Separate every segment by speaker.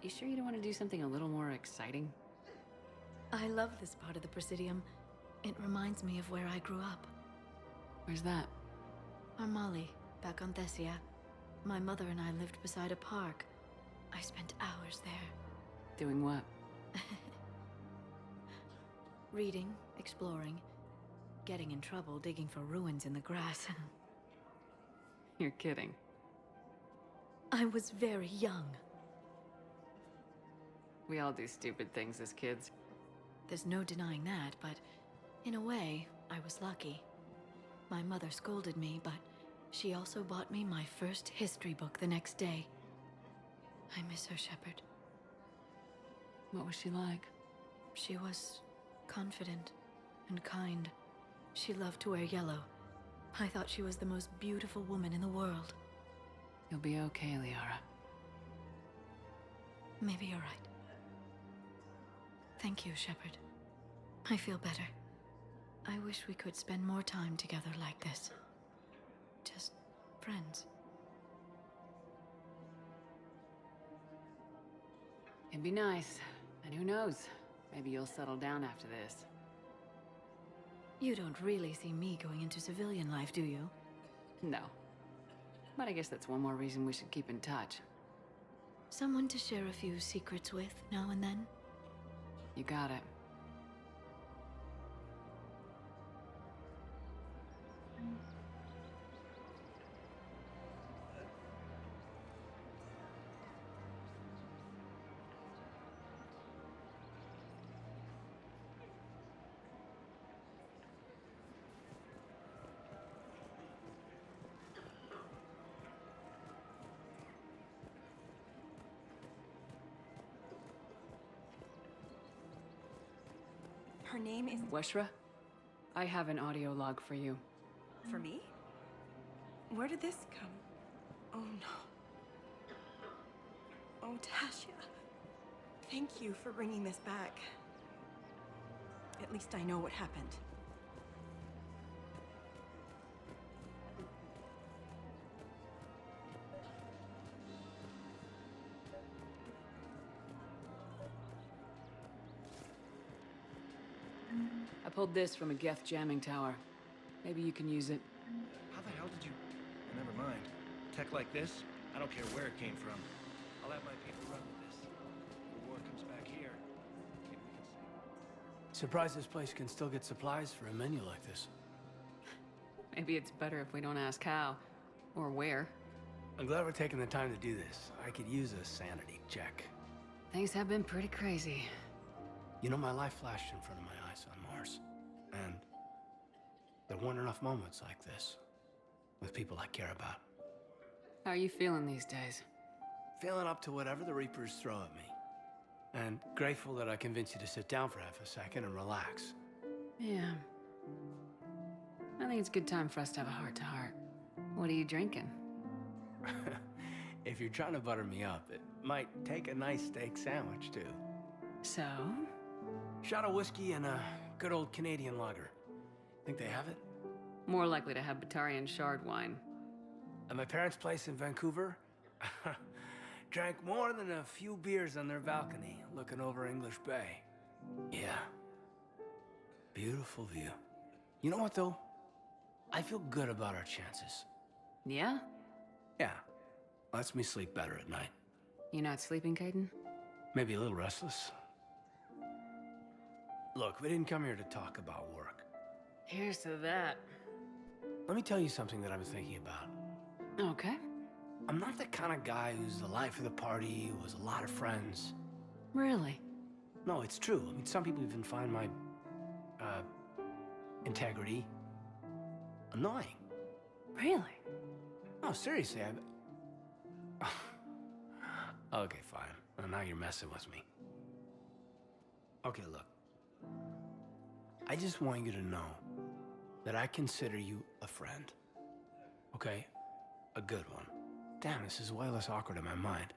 Speaker 1: You sure you don't want to do something a little more exciting?
Speaker 2: I love this part of the Presidium. It reminds me of where I grew up.
Speaker 1: Where's that?
Speaker 2: Armali, back on Thessia. My mother and I lived beside a park. I spent hours there.
Speaker 1: Doing what?
Speaker 2: Reading, exploring, getting in trouble digging for ruins in the grass.
Speaker 1: You're kidding.
Speaker 2: I was very young.
Speaker 1: We all do stupid things as kids.
Speaker 2: There's no denying that, but in a way, I was lucky. My mother scolded me, but she also bought me my first history book the next day. I miss her, Shepard.
Speaker 1: What was she like?
Speaker 2: She was confident and kind. She loved to wear yellow. I thought she was the most beautiful woman in the world.
Speaker 1: You'll be okay, Liara.
Speaker 2: Maybe you're right. Thank you, Shepard. I feel better. I wish we could spend more time together like this. Just friends.
Speaker 1: It'd be nice. And who knows? Maybe you'll settle down after this.
Speaker 2: You don't really see me going into civilian life, do you?
Speaker 1: No. But I guess that's one more reason we should keep in touch.
Speaker 2: Someone to share a few secrets with now and then?
Speaker 1: You got it.
Speaker 3: Her name is...
Speaker 1: Weshra? I have an audio log for you.
Speaker 3: For me? Where did this come? Oh no. Oh, Tasha. Thank you for bringing this back. At least I know what happened.
Speaker 1: I pulled this from a Geth jamming tower. Maybe you can use it.
Speaker 4: How the hell did you... Never mind. Tech like this, I don't care where it came from. I'll have my people run with this. If the war comes back here, maybe we can see.
Speaker 5: Surprised this place can still get supplies for a menu like this.
Speaker 1: Maybe it's better if we don't ask how. Or where.
Speaker 5: I'm glad we're taking the time to do this. I could use a sanity check.
Speaker 1: Things have been pretty crazy.
Speaker 5: You know, my life flashed in front of my eyes on Mars. And there weren't enough moments like this with people I care about.
Speaker 1: How are you feeling these days?
Speaker 5: Feeling up to whatever the Reapers throw at me. And grateful that I convinced you to sit down for half a second and relax.
Speaker 1: Yeah. I think it's a good time for us to have a heart-to-heart. What are you drinking?
Speaker 5: If you're trying to butter me up, it might take a nice steak sandwich, too.
Speaker 1: So?
Speaker 5: Shot of whiskey and a good old Canadian lager. Think they have it?
Speaker 1: More likely to have Batarian shard wine.
Speaker 5: At my parents' place in Vancouver, drank more than a few beers on their balcony, looking over English Bay. Yeah. Beautiful view. You know what, though? I feel good about our chances.
Speaker 1: Yeah?
Speaker 5: Yeah. Lets me sleep better at night.
Speaker 1: You not sleeping, Caden?
Speaker 5: Maybe a little restless. Look, we didn't come here to talk about work.
Speaker 1: Here's to that.
Speaker 5: Let me tell you something that I'm thinking about.
Speaker 1: Okay.
Speaker 5: I'm not the kind of guy who's the life of the party, who has a lot of friends.
Speaker 1: Really?
Speaker 5: No, it's true. I mean, some people even find my, integrity annoying.
Speaker 1: Really?
Speaker 5: No, seriously, Okay, fine. Well, now you're messing with me. Okay, look. I just want you to know that I consider you a friend. Okay? A good one. Damn, this is way less awkward in my mind.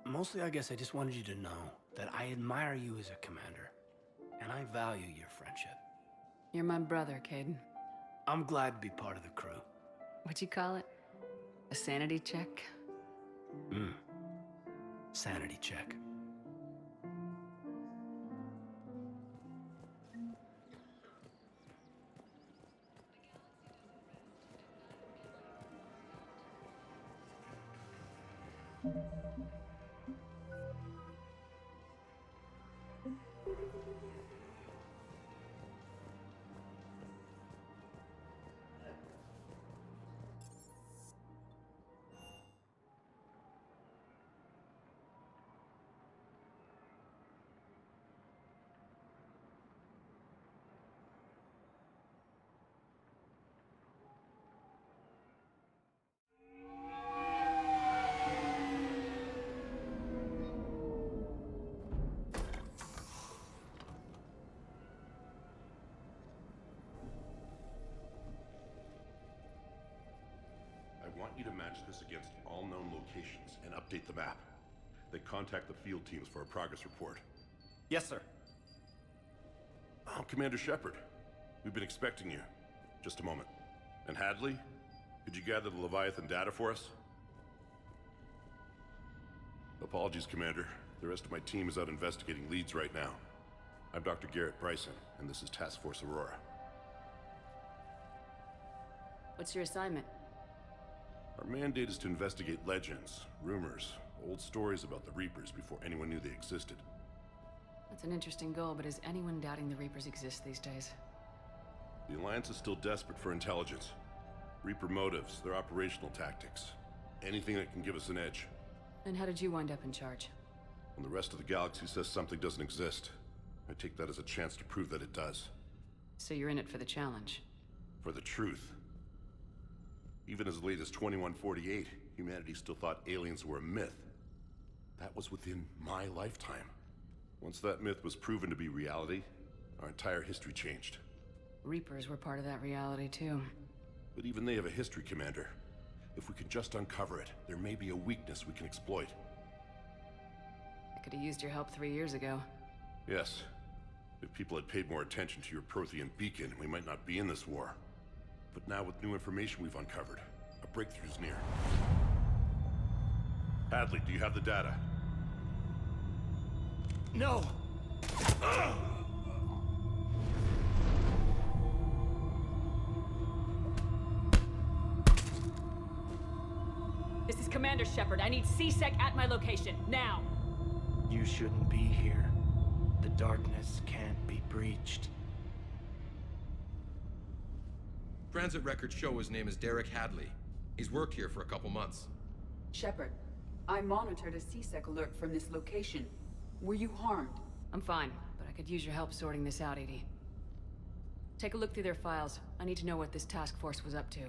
Speaker 5: Mostly, I guess I just wanted you to know that I admire you as a commander. and I value your friendship.
Speaker 1: You're my brother, Caden.
Speaker 5: I'm glad to be part of the crew.
Speaker 1: What'd you call it? A sanity check?
Speaker 5: Sanity check.
Speaker 6: I want you to match this against all known locations and update the map. Then contact the field teams for a progress report.
Speaker 4: Yes, sir.
Speaker 6: Oh, Commander Shepard. We've been expecting you. Just a moment. And Hadley? Could you gather the Leviathan data for us? Apologies, Commander. The rest of my team is out investigating leads right now. I'm Dr. Garrett Bryson, and this is Task Force Aurora.
Speaker 1: What's your assignment?
Speaker 6: Our mandate is to investigate legends, rumors, old stories about the Reapers before anyone knew they existed.
Speaker 1: That's an interesting goal, but is anyone doubting the Reapers exist these days?
Speaker 6: The Alliance is still desperate for intelligence. Reaper motives, their operational tactics. Anything that can give us an edge.
Speaker 1: And how did you wind up in charge?
Speaker 6: When the rest of the galaxy says something doesn't exist, I take that as a chance to prove that it does.
Speaker 1: So you're in it for the challenge?
Speaker 6: For the truth. Even as late as 2148, humanity still thought aliens were a myth. That was within my lifetime. Once that myth was proven to be reality, our entire history changed.
Speaker 1: Reapers were part of that reality, too.
Speaker 6: But even they have a history, Commander. If we can just uncover it, there may be a weakness we can exploit.
Speaker 1: I could have used your help 3 years ago.
Speaker 6: Yes. If people had paid more attention to your Prothean beacon, we might not be in this war. But now with new information we've uncovered, a breakthrough's near. Hadley, do you have the data?
Speaker 4: No!
Speaker 1: This is Commander Shepard. I need C-Sec at my location, now!
Speaker 4: You shouldn't be here. The darkness can't be breached.
Speaker 7: Transit records show his name is Derek Hadley. He's worked here for a couple months.
Speaker 8: Shepard, I monitored a C-Sec alert from this location. Were you harmed?
Speaker 1: I'm fine, but I could use your help sorting this out, Edie. Take a look through their files. I need to know what this task force was up to.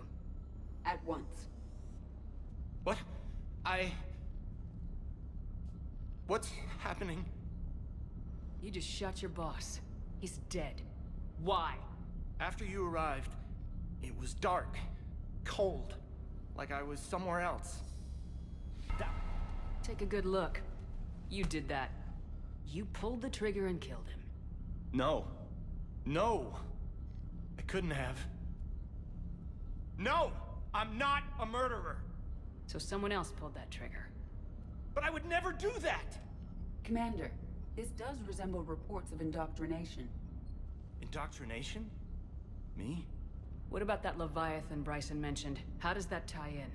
Speaker 8: At once.
Speaker 4: What? What's happening?
Speaker 1: You just shot your boss. He's dead. Why?
Speaker 4: After you arrived, it was dark, cold, like I was somewhere else.
Speaker 1: Take a good look. You did that. You pulled the trigger and killed him.
Speaker 4: No. No! I couldn't have. No! I'm not a murderer!
Speaker 1: So someone else pulled that trigger.
Speaker 4: But I would never do that!
Speaker 8: Commander, this does resemble reports of indoctrination.
Speaker 4: Indoctrination? Me?
Speaker 1: What about that Leviathan Bryson mentioned? How does that tie in?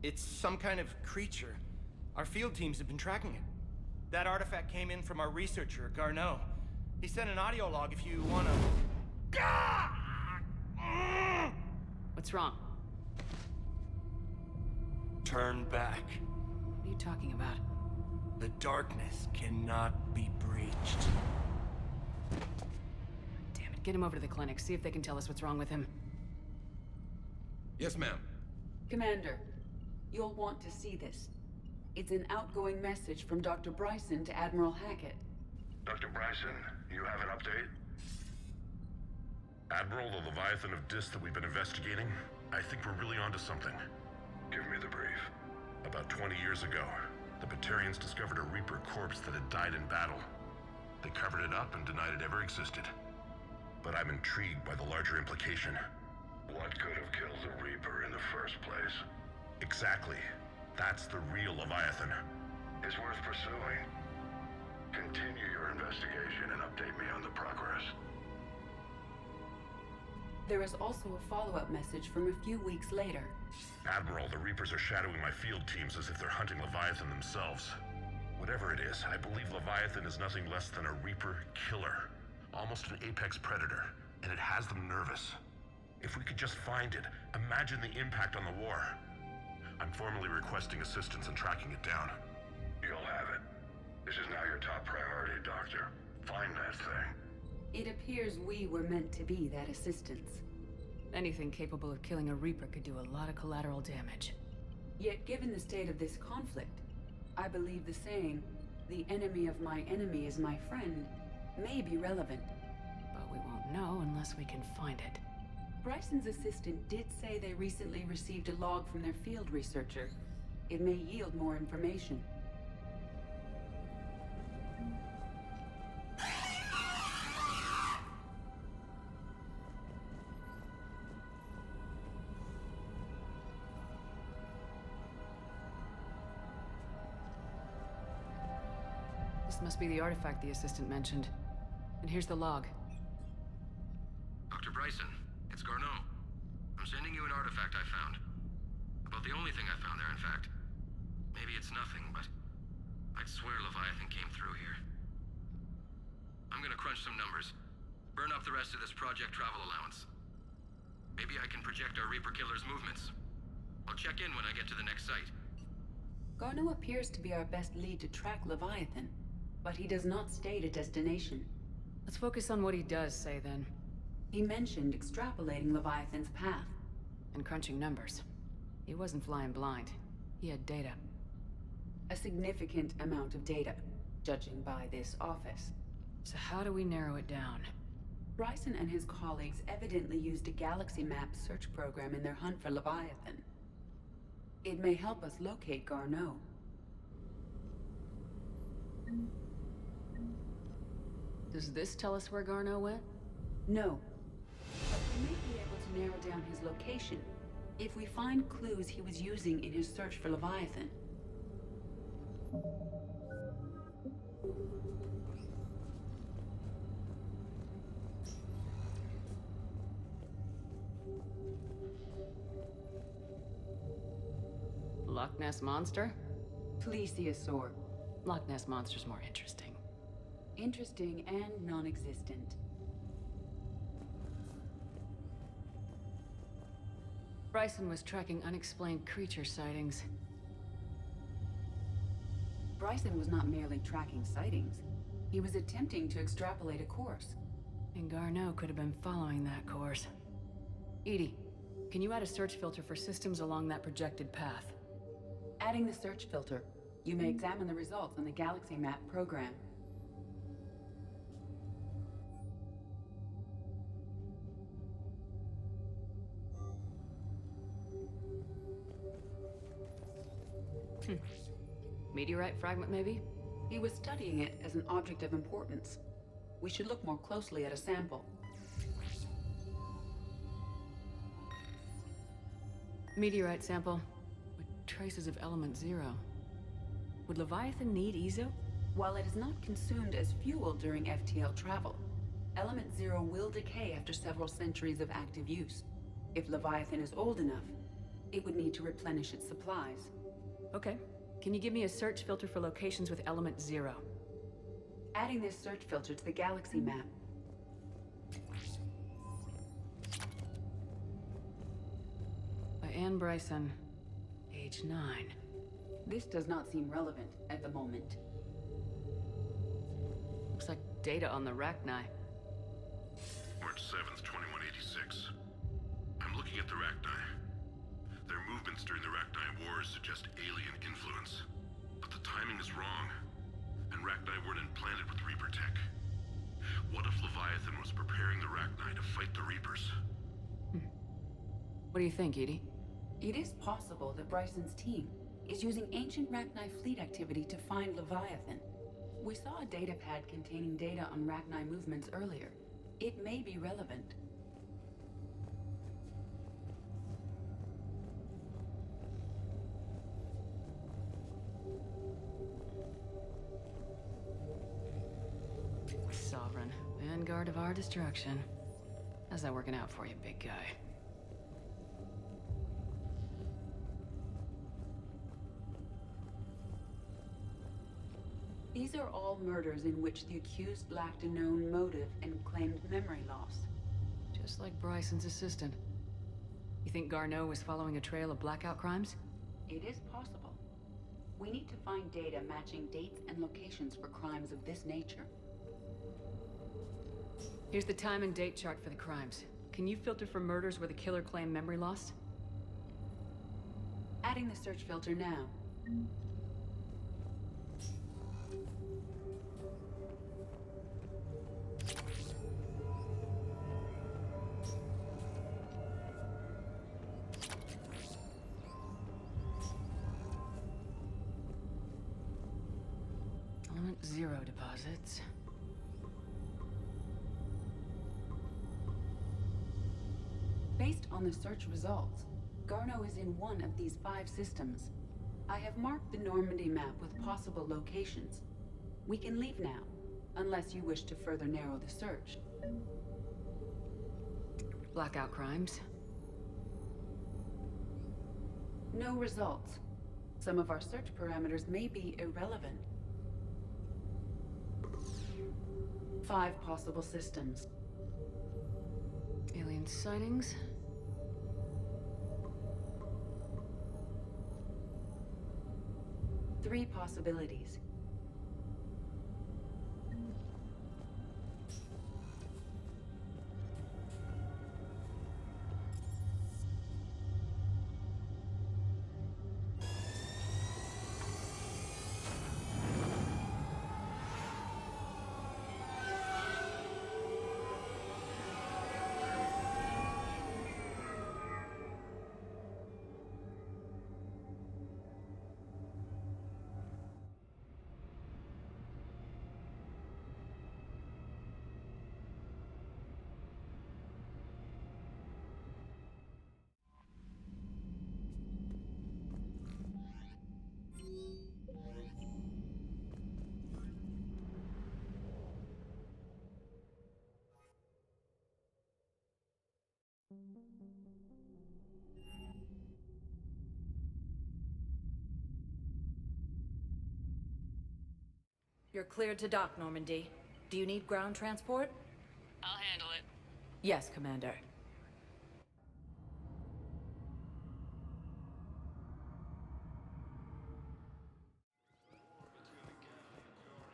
Speaker 4: It's some kind of creature. Our field teams have been tracking it. That artifact came in from our researcher, Garneau. He sent an audio log if you wanna...
Speaker 1: What's wrong?
Speaker 4: Turn back.
Speaker 1: What are you talking about?
Speaker 4: The darkness cannot be breached.
Speaker 1: Damn it, get him over to the clinic. See if they can tell us what's wrong with him.
Speaker 7: Yes, ma'am.
Speaker 8: Commander, you'll want to see this. It's an outgoing message from Dr. Bryson to Admiral Hackett.
Speaker 6: Dr. Bryson, you have an update? Admiral, the Leviathan of Dis that we've been investigating, I think we're really onto something. Give me the brief. About 20 years ago, the Batarians discovered a Reaper corpse that had died in battle. They covered it up and denied it ever existed. But I'm intrigued by the larger implication.
Speaker 9: What could have killed the Reaper in the first place?
Speaker 6: Exactly. That's the real Leviathan.
Speaker 9: It's worth pursuing. Continue your investigation and update me on the progress.
Speaker 8: There is also a follow-up message from a few weeks later.
Speaker 6: Admiral, the Reapers are shadowing my field teams as if they're hunting Leviathan themselves. Whatever it is, I believe Leviathan is nothing less than a Reaper killer. Almost an apex predator, and it has them nervous. If we could just find it, imagine the impact on the war. I'm formally requesting assistance in tracking it down.
Speaker 9: You'll have it. This is now your top priority, Doctor. Find that thing.
Speaker 8: It appears we were meant to be that assistance.
Speaker 1: Anything capable of killing a Reaper could do a lot of collateral damage.
Speaker 8: Yet given the state of this conflict, I believe the saying, "The enemy of my enemy is my friend," may be relevant.
Speaker 1: But we won't know unless we can find it.
Speaker 8: Bryson's assistant did say they recently received a log from their field researcher. It may yield more information.
Speaker 1: This must be the artifact the assistant mentioned. And here's the log.
Speaker 7: Dr. Bryson, it's Garneau. I'm sending you an artifact I found. About the only thing I found there, in fact. Maybe it's nothing, but I'd swear Leviathan came through here. I'm gonna crunch some numbers. Burn up the rest of this project travel allowance. Maybe I can project our Reaper killer's movements. I'll check in when I get to the next site.
Speaker 8: Garneau appears to be our best lead to track Leviathan, but he does not state a destination.
Speaker 1: Let's focus on what he does say then.
Speaker 8: He mentioned extrapolating Leviathan's path.
Speaker 1: And crunching numbers. He wasn't flying blind. He had data.
Speaker 8: A significant amount of data, judging by this office.
Speaker 1: So how do we narrow it down?
Speaker 8: Bryson and his colleagues evidently used a galaxy map search program in their hunt for Leviathan. It may help us locate Garneau.
Speaker 1: Does this tell us where Garneau went?
Speaker 8: No. But we may be able to narrow down his location if we find clues he was using in his search for Leviathan.
Speaker 1: Loch Ness Monster?
Speaker 8: Plesiosaur.
Speaker 1: Loch Ness Monster's more interesting.
Speaker 8: Interesting and non-existent.
Speaker 1: Bryson was tracking unexplained creature sightings.
Speaker 8: Bryson was not merely tracking sightings. He was attempting to extrapolate a course.
Speaker 1: And Garneau could have been following that course. Edie, can you add a search filter for systems along that projected path?
Speaker 8: Adding the search filter, you may examine the results on the Galaxy Map program.
Speaker 1: Meteorite fragment, maybe?
Speaker 8: He was studying it as an object of importance. We should look more closely at a sample.
Speaker 1: Meteorite sample with traces of element 0. Would Leviathan need EZO?
Speaker 8: While it is not consumed as fuel during FTL travel, element 0 will decay after several centuries of active use. If Leviathan is old enough, it would need to replenish its supplies.
Speaker 1: Okay. Can you give me a search filter for locations with element 0?
Speaker 8: Adding this search filter to the Galaxy Map.
Speaker 1: By Anne Bryson, age 9.
Speaker 8: This does not seem relevant at the moment.
Speaker 1: Looks like data on the Rachni.
Speaker 6: March 7th, 2186. I'm looking at the Rachni. Their movements during the Rachni Wars suggest alien influence. But the timing is wrong. And Rachni weren't implanted with Reaper tech. What if Leviathan was preparing the Rachni to fight the Reapers?
Speaker 1: What do you think, Edie?
Speaker 8: It is possible that Bryson's team is using ancient Rachni fleet activity to find Leviathan. We saw a data pad containing data on Rachni movements earlier. It may be relevant.
Speaker 1: Sovereign, vanguard of our destruction. How's that working out for you, big guy?
Speaker 8: These are all murders in which the accused lacked a known motive and claimed memory loss.
Speaker 1: Just like Bryson's assistant. You think Garneau was following a trail of blackout crimes?
Speaker 8: It is possible. We need to find data matching dates and locations for crimes of this nature.
Speaker 1: Here's the time and date chart for the crimes. Can you filter for murders where the killer claimed memory loss?
Speaker 8: Adding the search filter now.
Speaker 1: Element 0 deposits.
Speaker 8: Based on the search results, Garneau is in one of these 5 systems. I have marked the Normandy map with possible locations. We can leave now, unless you wish to further narrow the search.
Speaker 1: Blackout crimes.
Speaker 8: No results. Some of our search parameters may be irrelevant. 5 possible systems.
Speaker 1: Alien sightings.
Speaker 8: Three possibilities.
Speaker 10: You're cleared to dock, Normandy. Do you need ground transport?
Speaker 1: I'll handle it.
Speaker 10: Yes, Commander.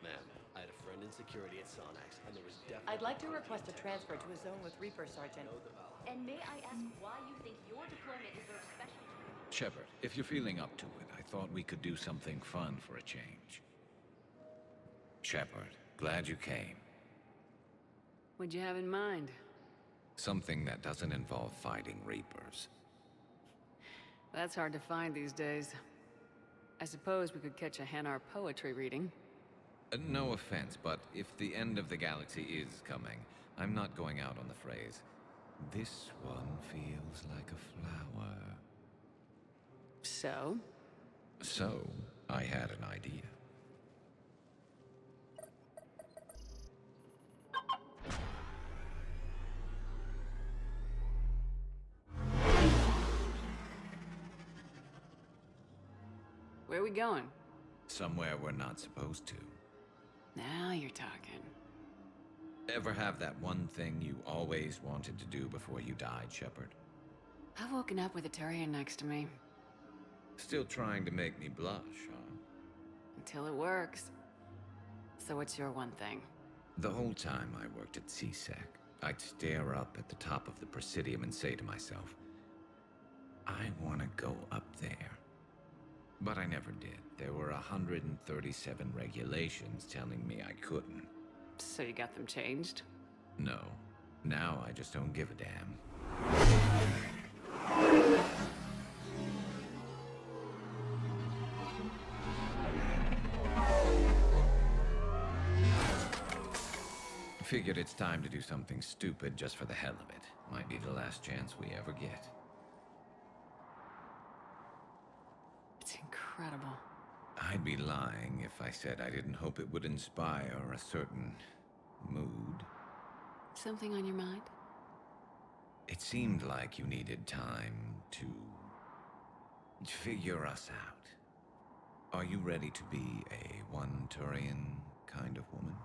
Speaker 11: Ma'am, I had a friend in security at Sonax, and there was definitely...
Speaker 10: I'd like to request a transfer to a zone with Reaper, Sergeant.
Speaker 12: And may I ask why you think your deployment deserves special...
Speaker 13: Shepard, if you're feeling up to it, I thought we could do something fun for a change. Shepard, glad you came.
Speaker 1: What'd you have in mind?
Speaker 13: Something that doesn't involve fighting Reapers.
Speaker 1: That's hard to find these days. I suppose we could catch a Hanar poetry reading.
Speaker 13: No offense, but if the end of the galaxy is coming, I'm not going out on the phrase, "This one feels like a flower."
Speaker 1: So?
Speaker 13: So, I had an idea.
Speaker 1: Where are we going?
Speaker 13: Somewhere we're not supposed to.
Speaker 1: Now you're talking.
Speaker 13: Ever have that one thing you always wanted to do before you died, Shepard?
Speaker 1: I've woken up with a Turian next to me.
Speaker 13: Still trying to make me blush, huh?
Speaker 1: Until it works. So what's your one thing?
Speaker 13: The whole time I worked at CSEC, I'd stare up at the top of the Presidium and say to myself, I want to go up there. But I never did. There were 137 regulations telling me I couldn't.
Speaker 1: So you got them changed?
Speaker 13: No. Now I just don't give a damn. Figured it's time to do something stupid just for the hell of it. Might be the last chance we ever get.
Speaker 1: It's incredible.
Speaker 13: I'd be lying if I said I didn't hope it would inspire a certain mood.
Speaker 1: Something on your mind?
Speaker 13: It seemed like you needed time to figure us out. Are you ready to be a one-Turian kind of woman?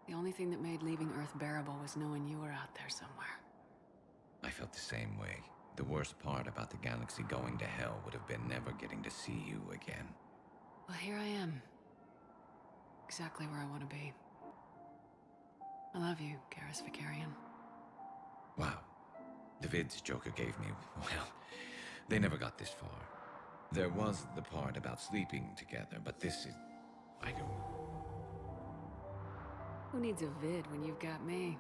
Speaker 1: The only thing that made leaving Earth bearable was knowing you were out there somewhere.
Speaker 13: I felt the same way. The worst part about the galaxy going to hell would have been never getting to see you again.
Speaker 1: Well, here I am. Exactly where I want to be. I love you, Garrus Vicarian.
Speaker 13: Wow. The vids Joker gave me, well, they never got this far. There was the part about sleeping together, but this is... I don't...
Speaker 1: Who needs a vid when you've got me?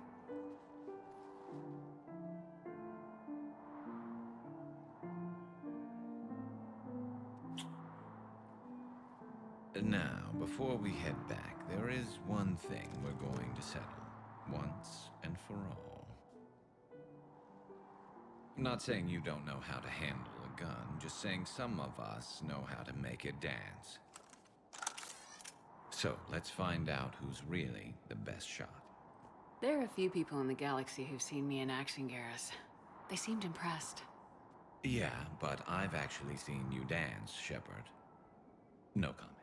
Speaker 13: Now, before we head back, there is one thing we're going to settle, once and for all. I'm not saying you don't know how to handle a gun, just saying some of us know how to make it dance. So, let's find out who's really the best shot.
Speaker 1: There are a few people in the galaxy who've seen me in action, Garrus. They seemed impressed.
Speaker 13: Yeah, but I've actually seen you dance, Shepard. No comment.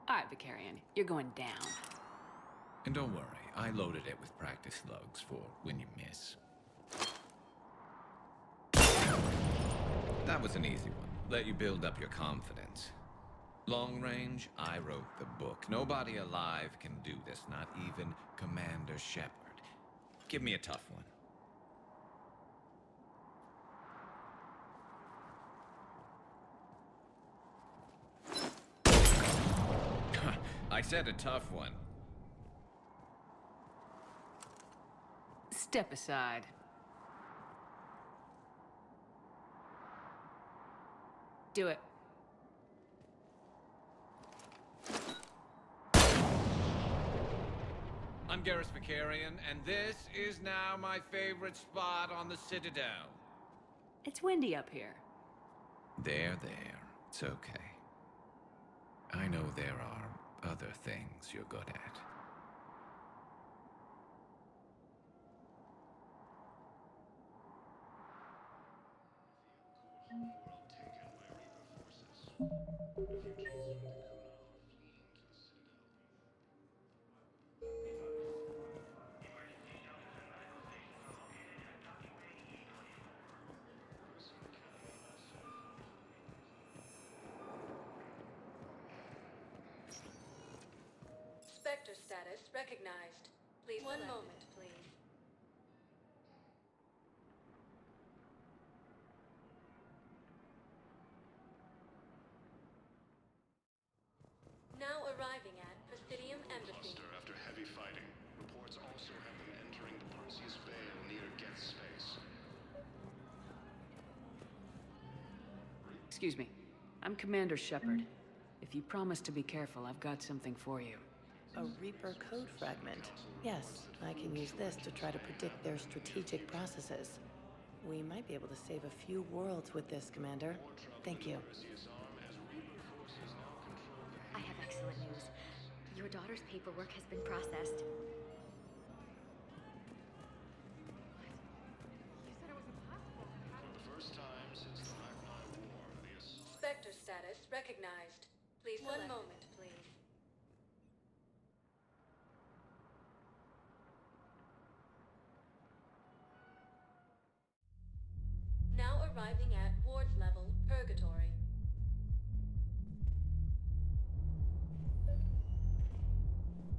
Speaker 1: All right, Vicarian, you're going down.
Speaker 13: And don't worry, I loaded it with practice slugs for when you miss. That was an easy one. Let you build up your confidence. Long range, I wrote the book. Nobody alive can do this, not even Commander Shepard. Give me a tough one. I said a tough one.
Speaker 1: Step aside. Do it.
Speaker 13: I'm Garrus Vicarian, and this is now my favorite spot on the Citadel.
Speaker 1: It's windy up here.
Speaker 13: There. It's okay. I know there are other things you're good at.
Speaker 2: Spectre status recognized. Please one moment, please. Now arriving at Presidium Embassy.
Speaker 9: After heavy fighting, reports also have them entering the Perseus Vale near Geth's space.
Speaker 1: Excuse me. I'm Commander Shepard. If you promise to be careful, I've got something for you.
Speaker 14: A Reaper code fragment. Yes, I can use this to try to predict their strategic processes. We might be able to save a few worlds with this, Commander. Thank you.
Speaker 12: I have excellent news. Your daughter's paperwork has been processed.
Speaker 2: Spectre status recognized. Please one moment, please. Now arriving at ward level purgatory.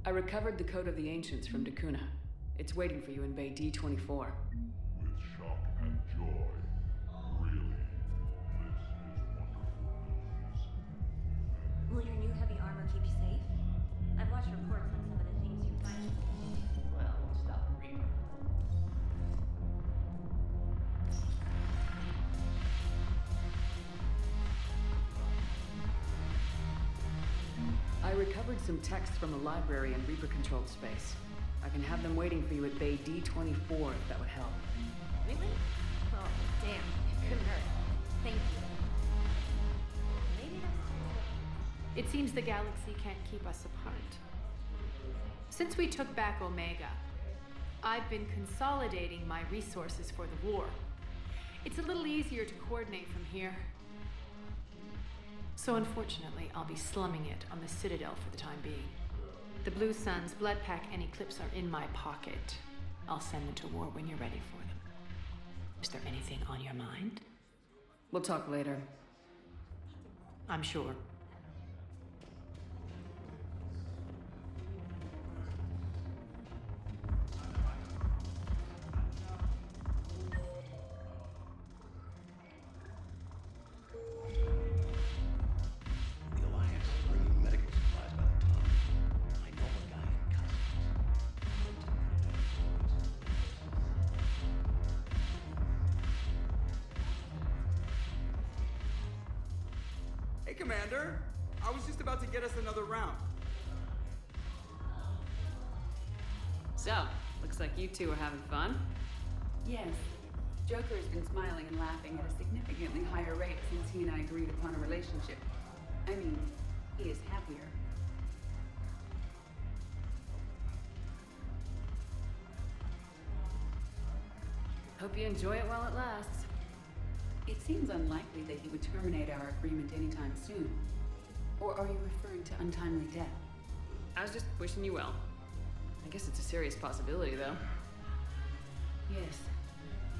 Speaker 1: I recovered the Code of the Ancients from Dakuna. It's waiting for you in Bay D-24.
Speaker 9: With shock and joy. Really, this is wonderful news.
Speaker 12: Will your new heavy armor keep you safe? I've watched reports on some of the things you find.
Speaker 5: Well, stop reading.
Speaker 1: I recovered recovered some texts from the library in Reaper-controlled space. I can have them waiting for you at Bay D-24 if that would help.
Speaker 12: Really? Oh, damn. It couldn't hurt. Thank you. Maybe next time.
Speaker 15: It seems the galaxy can't keep us apart. Since we took back Omega, I've been consolidating my resources for the war. It's a little easier to coordinate from here. So unfortunately, I'll be slumming it on the Citadel for the time being. The Blue Suns, Blood Pack, and Eclipse are in my pocket. I'll send them to war when you're ready for them. Is there anything on your mind?
Speaker 1: We'll talk later.
Speaker 15: I'm sure.
Speaker 11: The Alliance is bringing medical supplies by the ton. I know a guy in customs.
Speaker 16: Hey, Commander. I was just about to get us another round.
Speaker 1: So, looks like you two are having fun.
Speaker 8: Yes. Joker has been smiling and laughing at a significantly higher rate since he and I agreed upon a relationship. I mean, he is happier.
Speaker 1: Hope you enjoy it while it lasts.
Speaker 8: It seems unlikely that he would terminate our agreement anytime soon. Or are you referring to untimely death?
Speaker 1: I was just wishing you well. I guess it's a serious possibility, though.
Speaker 8: Yes.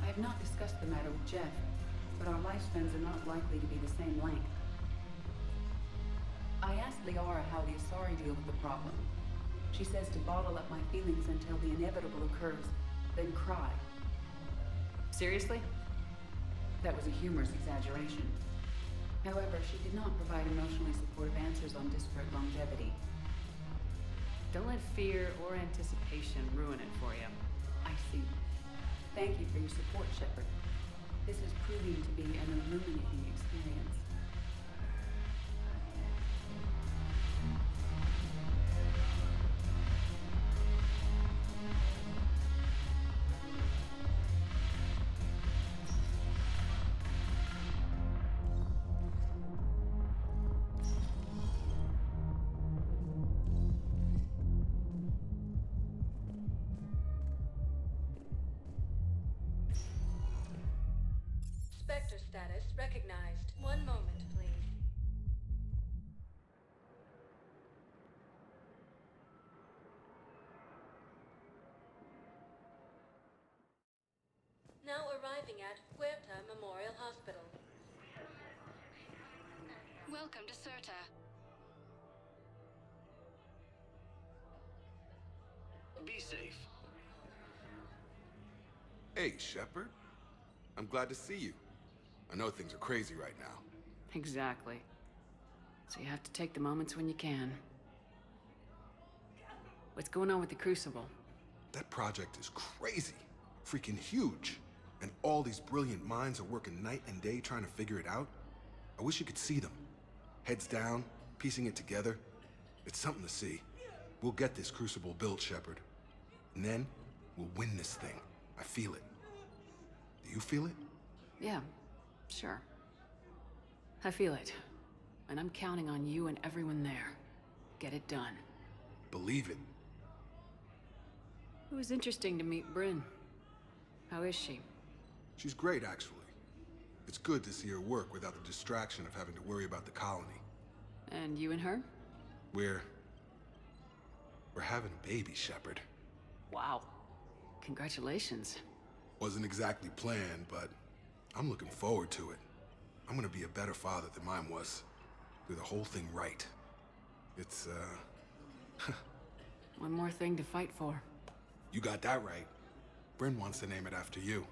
Speaker 8: I have not discussed the matter with Jeff, but our lifespans are not likely to be the same length. I asked Liara how the Asari deal with the problem. She says to bottle up my feelings until the inevitable occurs, then cry.
Speaker 1: Seriously?
Speaker 8: That was a humorous exaggeration. However, she did not provide emotionally supportive answers on disparate longevity.
Speaker 1: Don't let fear or anticipation ruin it for you.
Speaker 8: I see. Thank you for your support, Shepard. This is proving to be an illuminating experience.
Speaker 10: Spectre status recognized. One moment, please. Now arriving at Huerta Memorial Hospital.
Speaker 15: Welcome to Serta.
Speaker 7: Be safe.
Speaker 17: Hey, Shepard. I'm glad to see you. I know things are crazy right now.
Speaker 1: Exactly. So you have to take the moments when you can. What's going on with the Crucible?
Speaker 17: That project is crazy. Freaking huge. And all these brilliant minds are working night and day trying to figure it out. I wish you could see them. Heads down, piecing it together. It's something to see. We'll get this Crucible built, Shepard. And then, we'll win this thing. I feel it. Do you feel it?
Speaker 1: Yeah, sure. I feel it. And I'm counting on you and everyone there. Get it done.
Speaker 17: Believe it.
Speaker 1: It was interesting to meet Bryn. How is she?
Speaker 17: She's great, actually. It's good to see her work without the distraction of having to worry about the colony.
Speaker 1: And you and her?
Speaker 17: We're having a baby, Shepard.
Speaker 1: Wow. Congratulations.
Speaker 17: Wasn't exactly planned, but I'm looking forward to it. I'm gonna be a better father than mine was. Do the whole thing right. It's,
Speaker 1: One more thing to fight for.
Speaker 17: You got that right. Bryn wants to name it after you.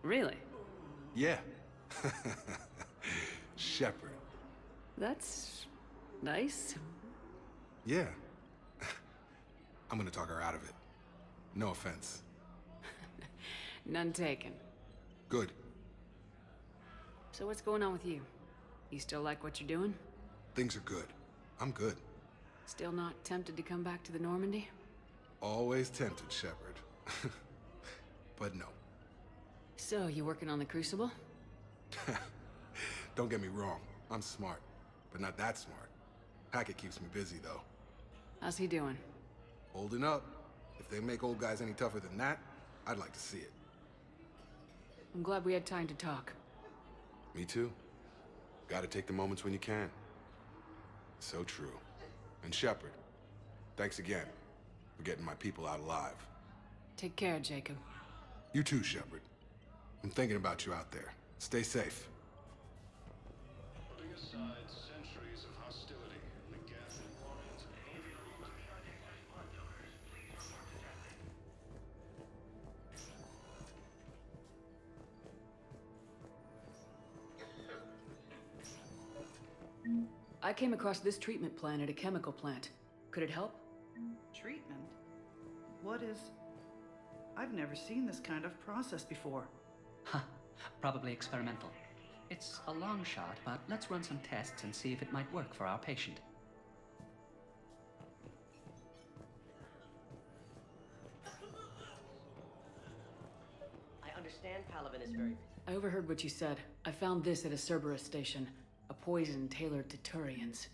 Speaker 1: Really?
Speaker 17: Yeah. Shepard.
Speaker 1: That's nice.
Speaker 17: Yeah. I'm gonna talk her out of it. No offense.
Speaker 1: None taken.
Speaker 17: Good.
Speaker 1: So what's going on with you? You still like what you're doing?
Speaker 17: Things are good. I'm good.
Speaker 1: Still not tempted to come back to the Normandy?
Speaker 17: Always tempted, Shepard. But no.
Speaker 1: So, you working on the Crucible?
Speaker 17: Don't get me wrong, I'm smart, but not that smart. Hackett keeps me busy, though.
Speaker 1: How's he doing?
Speaker 17: Holding up. If they make old guys any tougher than that, I'd like to see it.
Speaker 1: I'm glad we had time to talk.
Speaker 17: Me too. Gotta take the moments when you can. So true. And Shepard, thanks again for getting my people out alive.
Speaker 1: Take care, Jacob.
Speaker 17: You too, Shepard. I'm thinking about you out there. Stay safe.
Speaker 9: Putting aside centuries of hostility, the Gatling lines
Speaker 1: I came across this treatment plan at a chemical plant. Could it help?
Speaker 18: Treatment? What is... I've never seen this kind of process before.
Speaker 19: Huh. Probably experimental. It's a long shot, but let's run some tests and see if it might work for our patient.
Speaker 20: I understand Palaven is very...
Speaker 1: I overheard what you said. I found this at a Cerberus station. A poison tailored to Turians.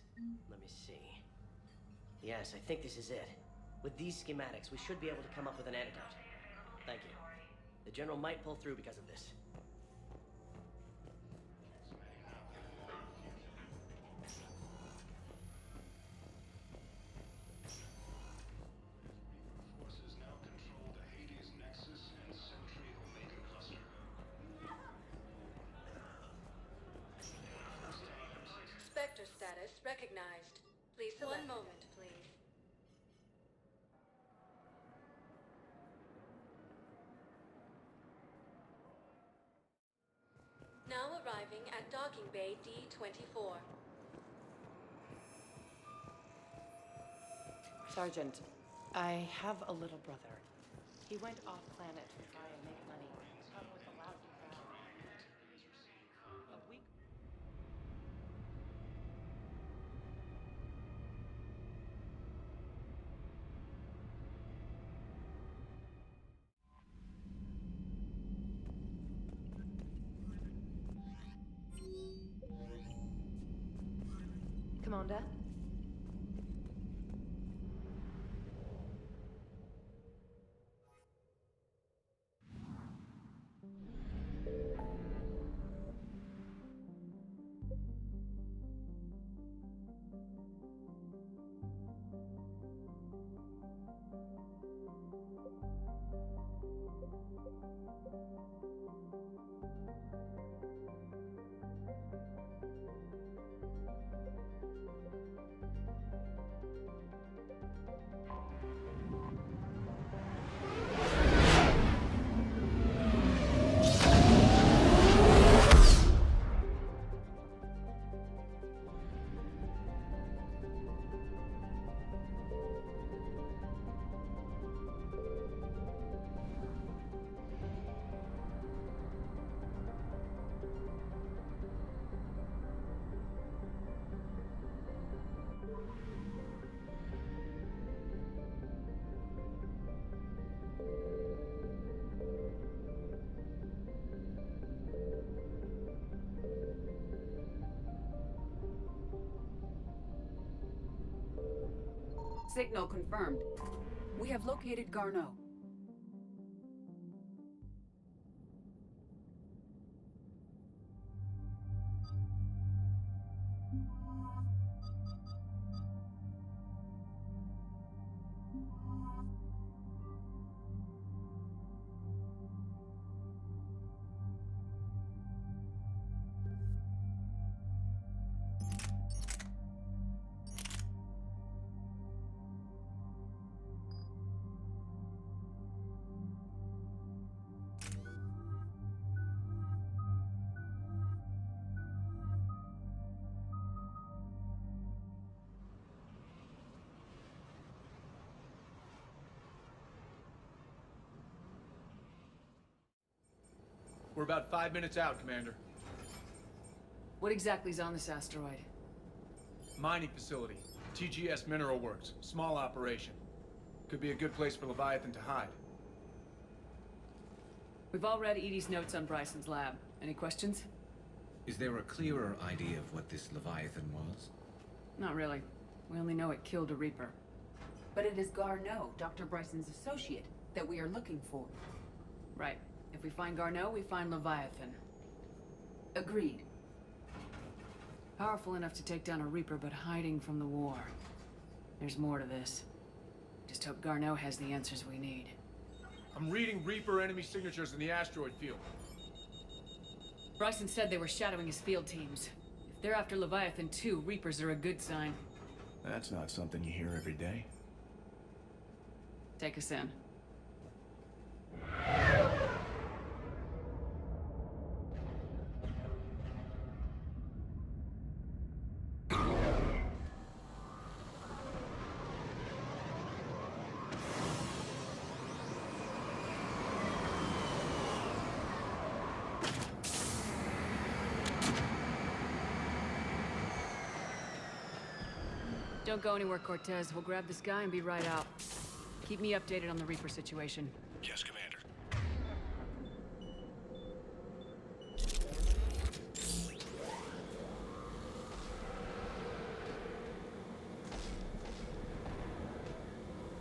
Speaker 20: Let me see. Yes, I think this is it. With these schematics, we should be able to come up with an antidote. Thank you. The General might pull through because of this.
Speaker 9: Forces now control the Hades Nexus and Sentry Omega Cluster.
Speaker 2: Spectre status recognized. Please select. One moment, please. Now arriving at docking bay D-24.
Speaker 14: Sergeant, I have a little brother. He went off planet to try and make money. Come with a lousy crowd. A week.
Speaker 21: Commander?
Speaker 8: Signal confirmed. We have located Garneau.
Speaker 16: We're about 5 minutes out, Commander.
Speaker 1: What exactly is on this asteroid?
Speaker 16: Mining facility.
Speaker 4: TGS Mineral Works. Small operation. Could be a good place for Leviathan to hide.
Speaker 1: We've all read Edie's notes on Bryson's lab. Any questions?
Speaker 13: Is there a clearer idea of what this Leviathan was?
Speaker 1: Not really. We only know it killed a Reaper.
Speaker 8: But it is Garneau, Dr. Bryson's associate, that we are looking for.
Speaker 1: Right. If we find Garneau, we find Leviathan.
Speaker 8: Agreed.
Speaker 1: Powerful enough to take down a Reaper, but hiding from the war. There's more to this. Just hope Garneau has the answers we need.
Speaker 4: I'm reading Reaper enemy signatures in the asteroid field.
Speaker 1: Bryson said they were shadowing his field teams. If they're after Leviathan too, Reapers are a good sign.
Speaker 4: That's not something you hear every day.
Speaker 1: Take us in. Don't go anywhere, Cortez. We'll grab this guy and be right out. Keep me updated on the Reaper situation.
Speaker 9: Yes, Commander.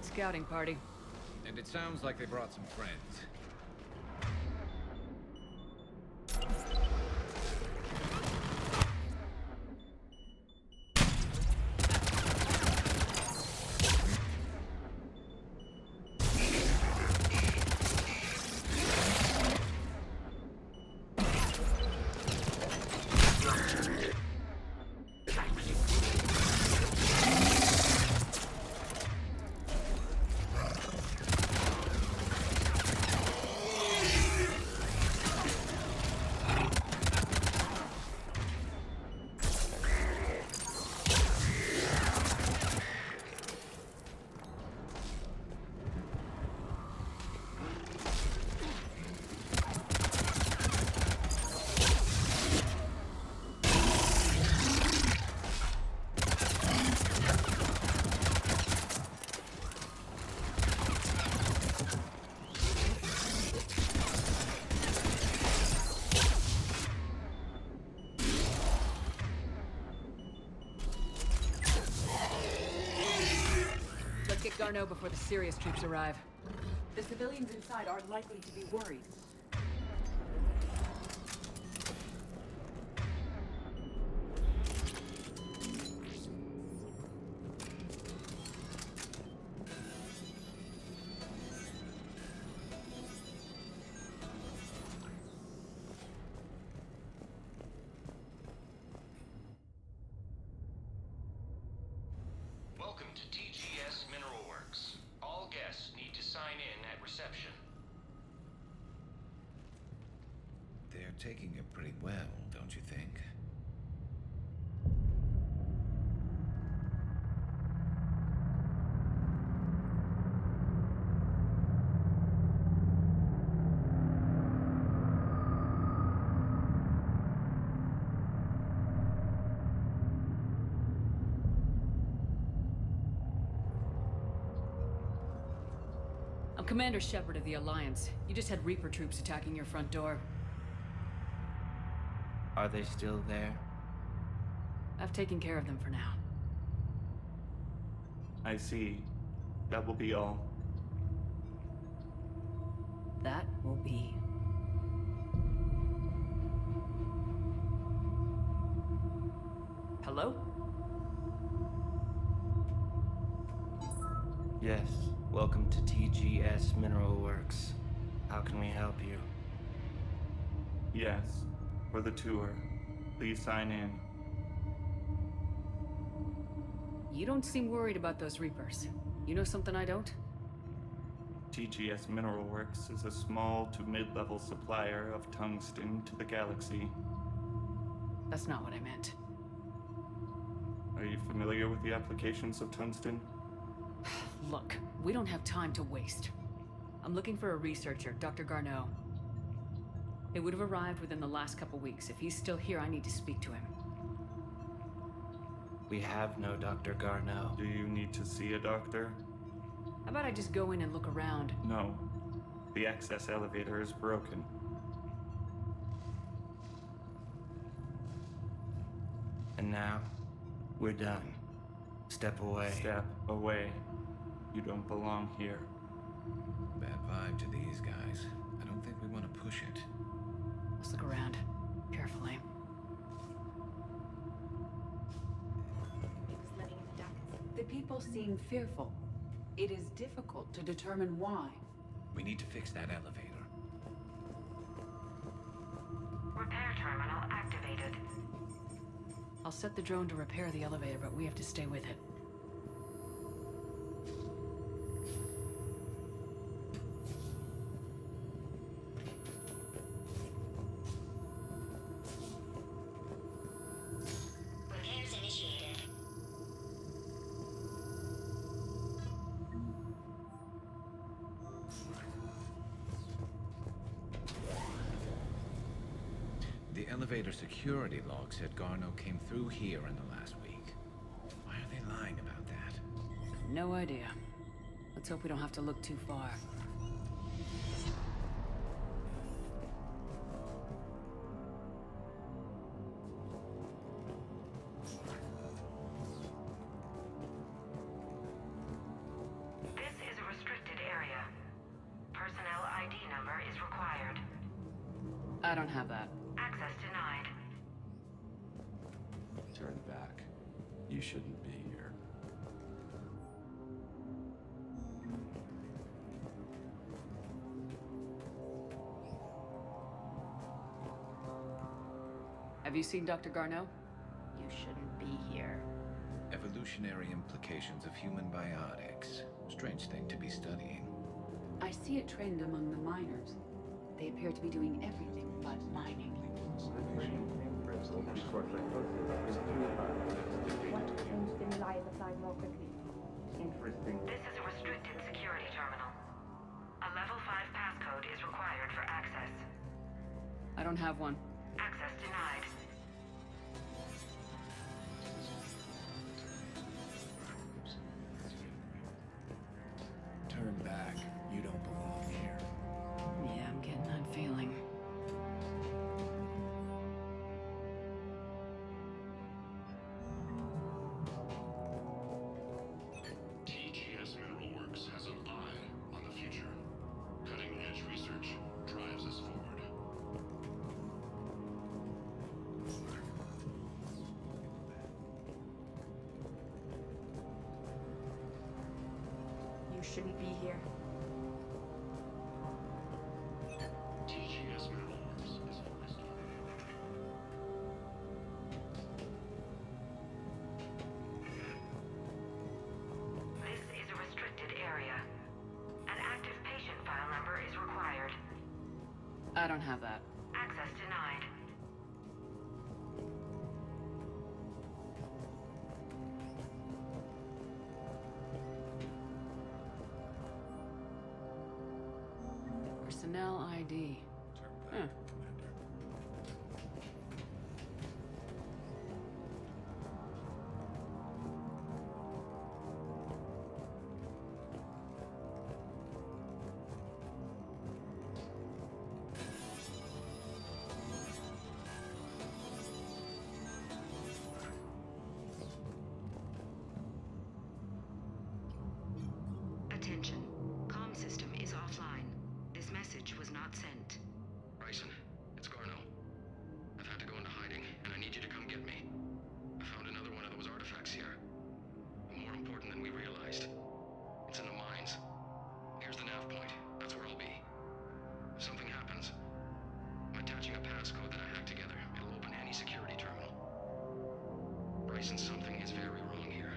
Speaker 1: Scouting party.
Speaker 13: And it sounds like they brought some friends.
Speaker 1: Get Garneau before the serious troops arrive.
Speaker 8: The civilians inside are likely to be worried.
Speaker 7: Welcome to TGS Mineral Works. All guests need to sign in at reception.
Speaker 13: They're taking it pretty well, don't you think?
Speaker 1: I'm Commander Shepard of the Alliance. You just had Reaper troops attacking your front door.
Speaker 21: Are they still there?
Speaker 1: I've taken care of them for now.
Speaker 21: I see. That will be all.
Speaker 1: That will be. Hello?
Speaker 21: Yes. Welcome to TGS Mineral Works. How can we help you? Yes. For the tour. Please sign in.
Speaker 1: You don't seem worried about those Reapers. You know something I don't?
Speaker 21: TGS Mineral Works is a small to mid-level supplier of tungsten to the galaxy.
Speaker 1: That's not what I meant.
Speaker 21: Are you familiar with the applications of tungsten?
Speaker 1: Look, we don't have time to waste. I'm looking for a researcher, Dr. Garneau. It would have arrived within the last couple weeks. If he's still here, I need to speak to him.
Speaker 4: We have no Dr. Garneau.
Speaker 21: Do you need to see a doctor?
Speaker 1: How about I just go in and look around?
Speaker 21: No. The access elevator is broken.
Speaker 4: And now, we're done. Step away.
Speaker 21: Step away. You don't belong here.
Speaker 13: Bad vibe to these guys. I don't think we want to push it.
Speaker 1: Let's look around. Carefully.
Speaker 8: The people seem fearful. It is difficult to determine why.
Speaker 13: We need to fix that elevator.
Speaker 3: Repair terminal activated.
Speaker 1: I'll set the drone to repair the elevator, but we have to stay with it.
Speaker 3: Repairs initiated.
Speaker 13: The elevator security log said Garneau came through here in the last week. Why are they lying about that?
Speaker 1: No idea. Let's hope we don't have to look too far.
Speaker 3: This is a restricted area. Personnel ID number is required.
Speaker 1: I don't have that.
Speaker 3: Access denied.
Speaker 22: Turn back. You shouldn't be here.
Speaker 1: Have you seen Dr. Garneau?
Speaker 2: You shouldn't be here.
Speaker 13: Evolutionary implications of human biotics. Strange thing to be studying.
Speaker 8: I see a trend among the miners. They appear to be doing everything but mining.
Speaker 12: Want to change stimuli in the side more quickly. Interesting.
Speaker 3: This is a restricted security terminal. A level 5 passcode is required for access.
Speaker 1: I don't have one.
Speaker 3: Access denied.
Speaker 4: Turn back. You don't belong here.
Speaker 1: Yeah, I'm getting that feeling.
Speaker 6: TGS Mineral Works has an eye on the future. Cutting-edge research drives us forward.
Speaker 12: You shouldn't be here.
Speaker 6: TGS Mineral Works is invested.
Speaker 3: This is a restricted area. An active patient file number is required.
Speaker 1: I don't have that.
Speaker 3: Access denied.
Speaker 1: Personnel ID. Huh.
Speaker 3: Attention. Comm system is offline. This message was not sent.
Speaker 7: Bryson, it's Garneau. I've had to go into hiding, and I need you to come get me. I found another one of those artifacts here. More important than we realized. It's in the mines. Here's the nav point. That's where I'll be. If something happens, I'm attaching a passcode that I hacked together. It'll open any security terminal. Bryson, something is very wrong here.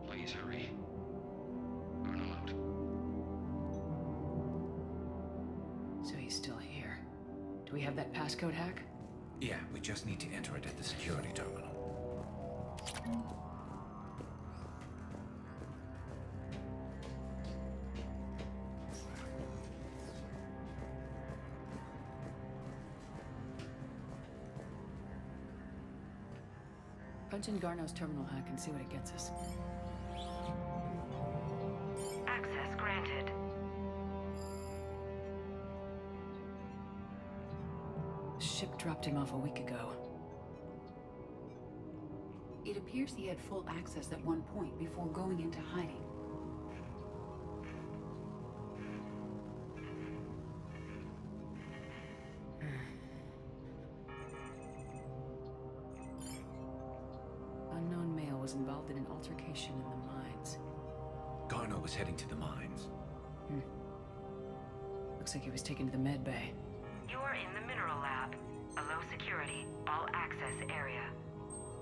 Speaker 7: Please hurry. Garneau out.
Speaker 1: So he's still here. Do we have that passcode hack?
Speaker 13: Yeah, we just need to enter it at the security terminal.
Speaker 1: Punch in Garno's terminal hack and see what it gets us.
Speaker 3: Access granted.
Speaker 1: Ship dropped him off a week ago.
Speaker 8: It appears he had full access at one point before going into hiding.
Speaker 1: Unknown male was involved in an altercation in the mines.
Speaker 13: Garno was heading to the mines.
Speaker 1: Looks like he was taken to the med bay.
Speaker 3: You are in the mineral lab, a low security, all access area.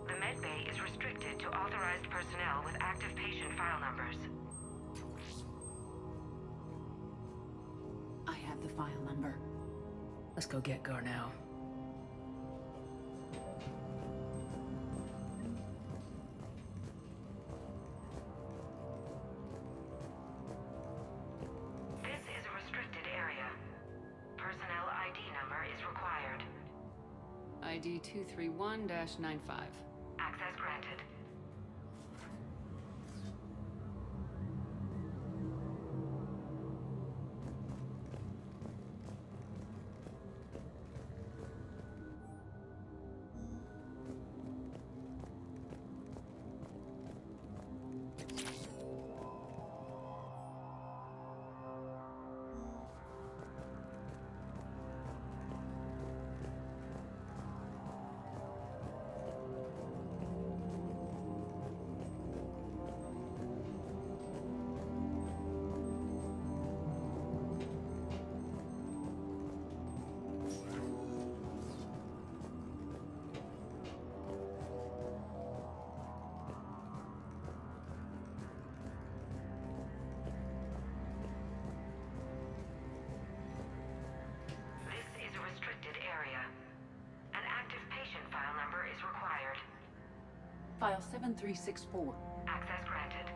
Speaker 3: The med bay is restricted to authorized personnel with active patient file numbers.
Speaker 8: I have the file number.
Speaker 1: Let's go get Garno.
Speaker 3: This is a restricted area. Personnel ID number is required.
Speaker 1: ID 231-95.
Speaker 3: Access granted.
Speaker 8: File 7364.
Speaker 3: Access granted.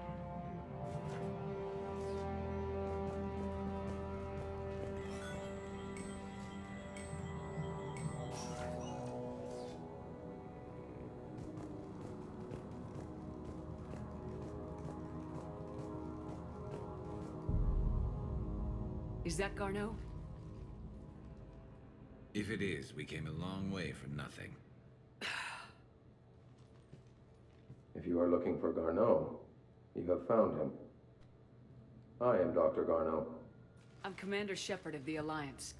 Speaker 1: Is that Garno?
Speaker 13: If it is, we came a long way for nothing.
Speaker 5: If you are looking for Garno, you have found him. I am Dr. Garno.
Speaker 1: I'm Commander Shepard of the Alliance.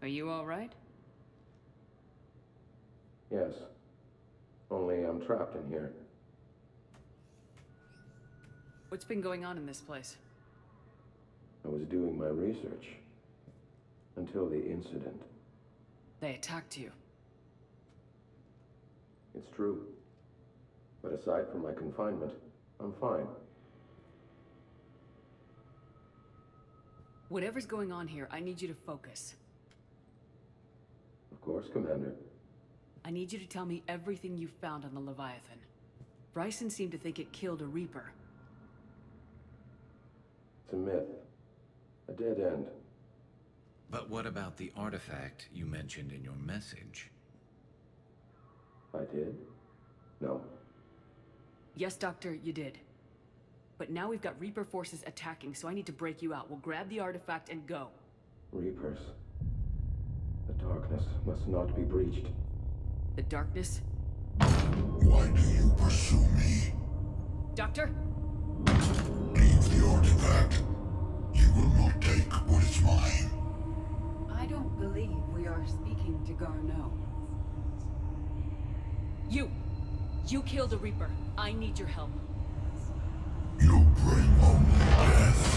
Speaker 1: Are you all right?
Speaker 5: Yes. Only I'm trapped in here.
Speaker 1: What's been going on in this place?
Speaker 5: I was doing my research. Until the incident.
Speaker 1: They attacked you.
Speaker 5: It's true. But aside from my confinement, I'm fine.
Speaker 1: Whatever's going on here, I need you to focus.
Speaker 5: Of course, Commander.
Speaker 1: I need you to tell me everything you found on the Leviathan. Bryson seemed to think it killed a Reaper.
Speaker 5: It's a myth. A dead end.
Speaker 13: But what about the artifact you mentioned in your message?
Speaker 5: I did? No.
Speaker 1: Yes, Doctor, you did. But now we've got Reaper forces attacking, so I need to break you out. We'll grab the artifact and go.
Speaker 5: Reapers. The darkness must not be breached.
Speaker 1: The darkness?
Speaker 9: Why do you pursue me?
Speaker 1: Doctor?
Speaker 9: Leave the artifact. You will not take what is mine.
Speaker 8: I don't believe we are speaking to Garno.
Speaker 1: You killed a Reaper. I need your help.
Speaker 9: You bring only death.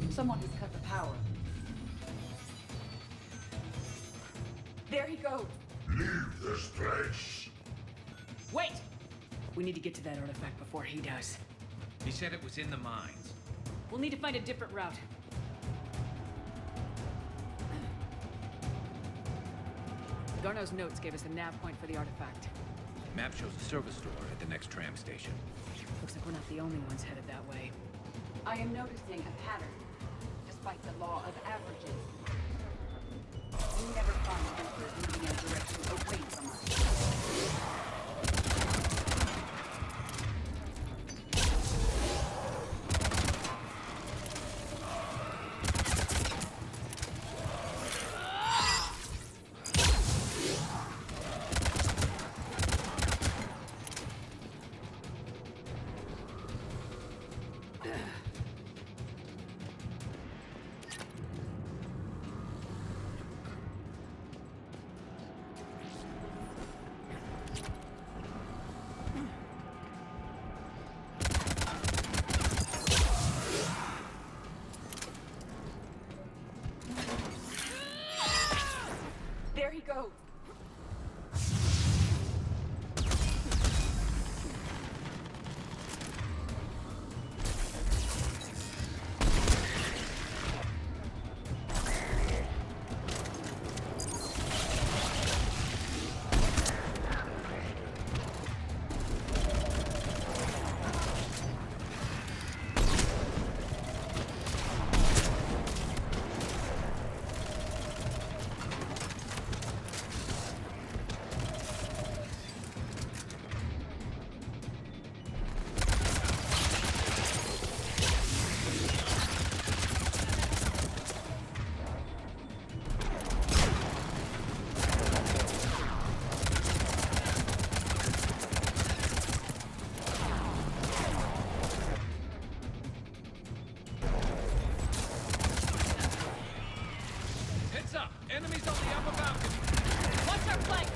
Speaker 8: Someone has cut the power. There he goes.
Speaker 9: Leave this place.
Speaker 1: Wait! We need to get to that artifact before he does.
Speaker 13: He said it was in the mines.
Speaker 1: We'll need to find a different route. Garneau's notes gave us a nav point for the artifact.
Speaker 13: Map shows a service door at the next tram station.
Speaker 1: Looks like we're not the only ones headed that way.
Speaker 8: I am noticing a pattern, despite the law of averages. We never find hunters moving in a direction away from us. There he goes.
Speaker 13: Enemies on the upper balcony!
Speaker 1: Watch our flank!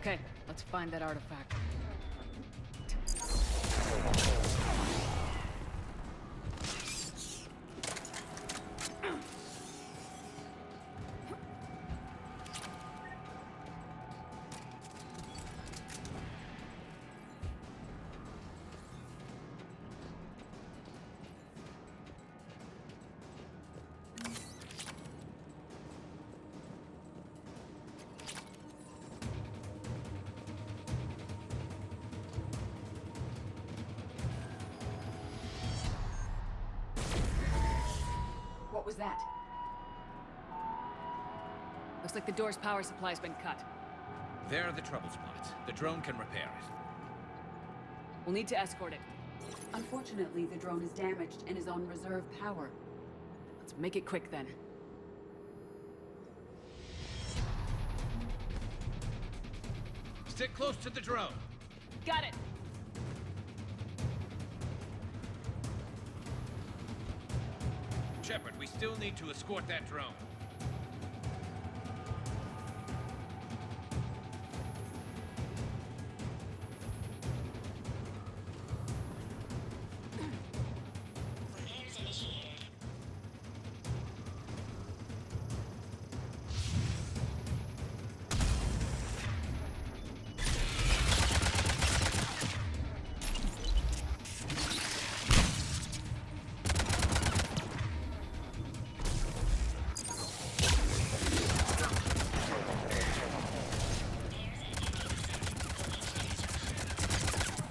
Speaker 1: Okay, let's find that artifact.
Speaker 8: What was that?
Speaker 1: Looks like the door's power supply's been cut.
Speaker 13: There are the trouble spots. The drone can repair it.
Speaker 1: We'll need to escort it.
Speaker 8: Unfortunately, the drone is damaged and is on reserve power.
Speaker 1: Let's make it quick then.
Speaker 13: Stick close to the drone.
Speaker 1: Got it!
Speaker 13: Shepard, we still need to escort that drone.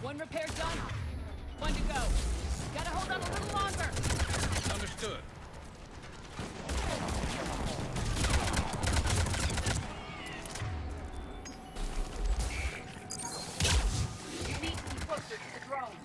Speaker 1: One repair done. One to go. Gotta hold on a little longer.
Speaker 13: Understood.
Speaker 8: You need to be closer to the drone.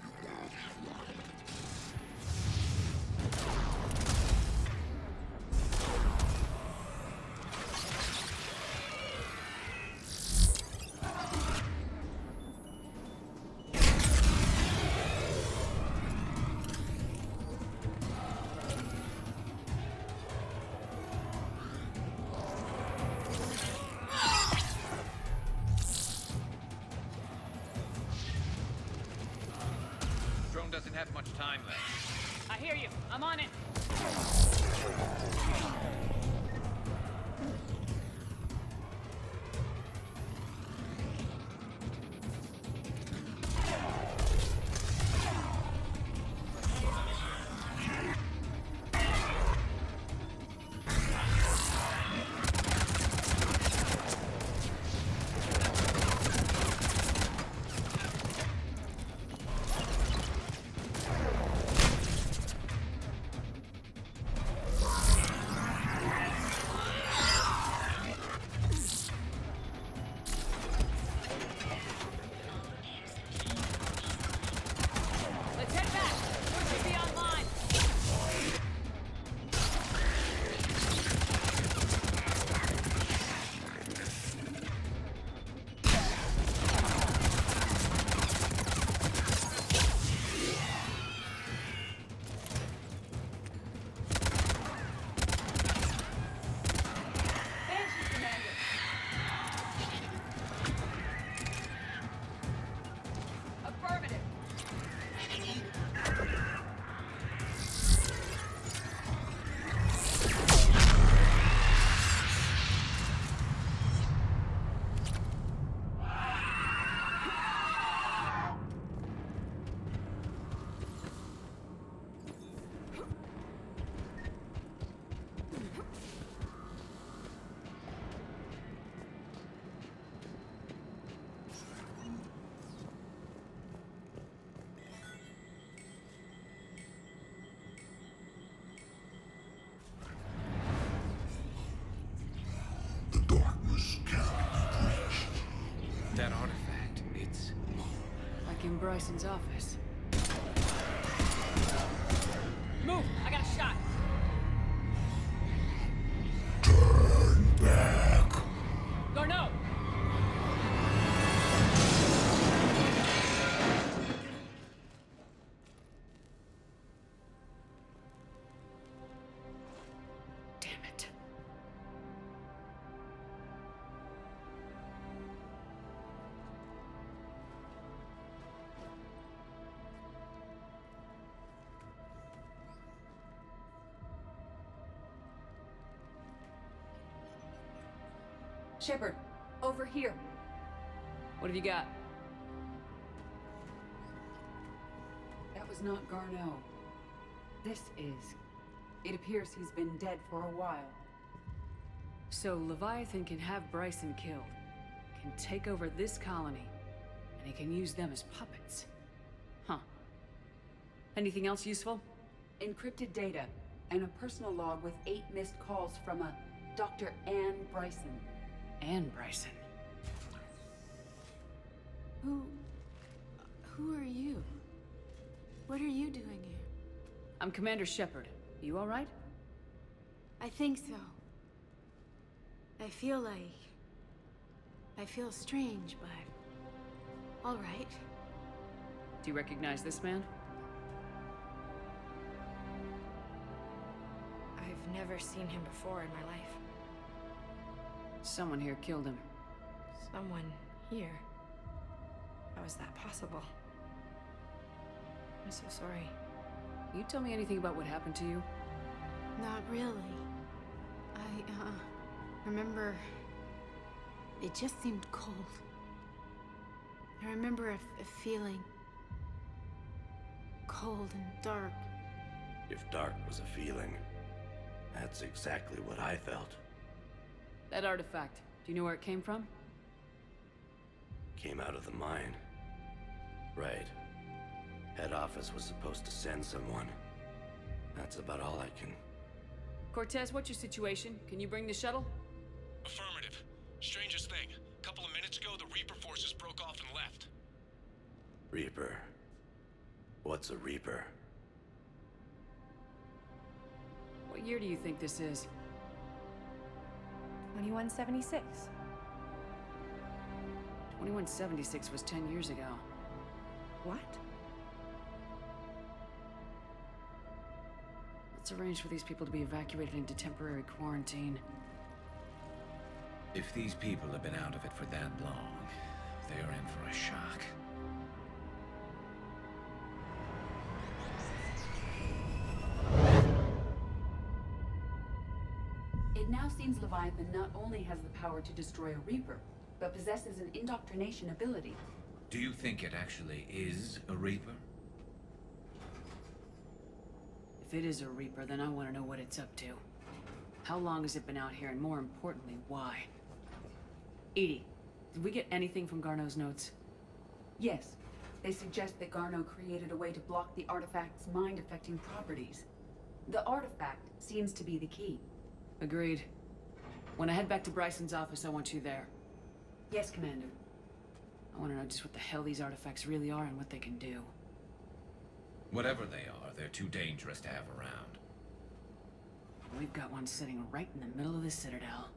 Speaker 13: Drone doesn't have much time left.
Speaker 1: I hear you. I'm on it. Let's head back. We should be online.
Speaker 8: Banshee, Commander. Affirmative.
Speaker 13: That artifact, it's...
Speaker 1: Like in Bryson's office. Move! I got a shot!
Speaker 9: Back.
Speaker 1: Garneau! Damn it.
Speaker 8: Shepard, over here.
Speaker 1: What have you got?
Speaker 8: That was not Garneau. This is. It appears he's been dead for a while.
Speaker 1: So Leviathan can have Bryson killed, can take over this colony, and he can use them as puppets. Huh. Anything else useful?
Speaker 8: Encrypted data, and a personal log with 8 missed calls from a Dr. Anne Bryson.
Speaker 1: Anne Bryson.
Speaker 2: Who are you? What are you doing here?
Speaker 1: I'm Commander Shepard. You all right?
Speaker 2: I think so. I feel strange, but all right.
Speaker 1: Do you recognize this man?
Speaker 10: I've never seen him before in my life.
Speaker 1: Someone here killed him.
Speaker 10: Someone here? How is that possible? I'm so sorry.
Speaker 1: Can you tell me anything about what happened to you?
Speaker 2: Not really. I remember it just seemed cold. I remember a feeling cold and dark.
Speaker 11: If dark was a feeling, that's exactly what I felt.
Speaker 1: That artifact, do you know where it came from?
Speaker 11: Came out of the mine. Right. Head office was supposed to send someone. That's about all I can...
Speaker 1: Cortez, what's your situation? Can you bring the shuttle?
Speaker 23: Affirmative. Strangest thing. A couple of minutes ago, the Reaper forces broke off and left.
Speaker 11: Reaper. What's a Reaper?
Speaker 1: What year do you think this is?
Speaker 10: 2176.
Speaker 1: 2176 was 10 years ago.
Speaker 10: What?
Speaker 1: Let's arrange for these people to be evacuated into temporary quarantine.
Speaker 13: If these people have been out of it for that long, they're in for a shock.
Speaker 8: It now seems Leviathan not only has the power to destroy a Reaper, but possesses an indoctrination ability.
Speaker 13: Do you think it actually is a Reaper?
Speaker 1: If it is a Reaper, then I want to know what it's up to. How long has it been out here, and more importantly, why? Edie, did we get anything from Garneau's notes?
Speaker 8: Yes. They suggest that Garneau created a way to block the artifact's mind-affecting properties. The artifact seems to be the key.
Speaker 1: Agreed. When I head back to Bryson's office, I want you there.
Speaker 8: Yes, Commander.
Speaker 1: I want to know just what the hell these artifacts really are and what they can do.
Speaker 13: Whatever they are, they're too dangerous to have around.
Speaker 1: We've got one sitting right in the middle of the Citadel.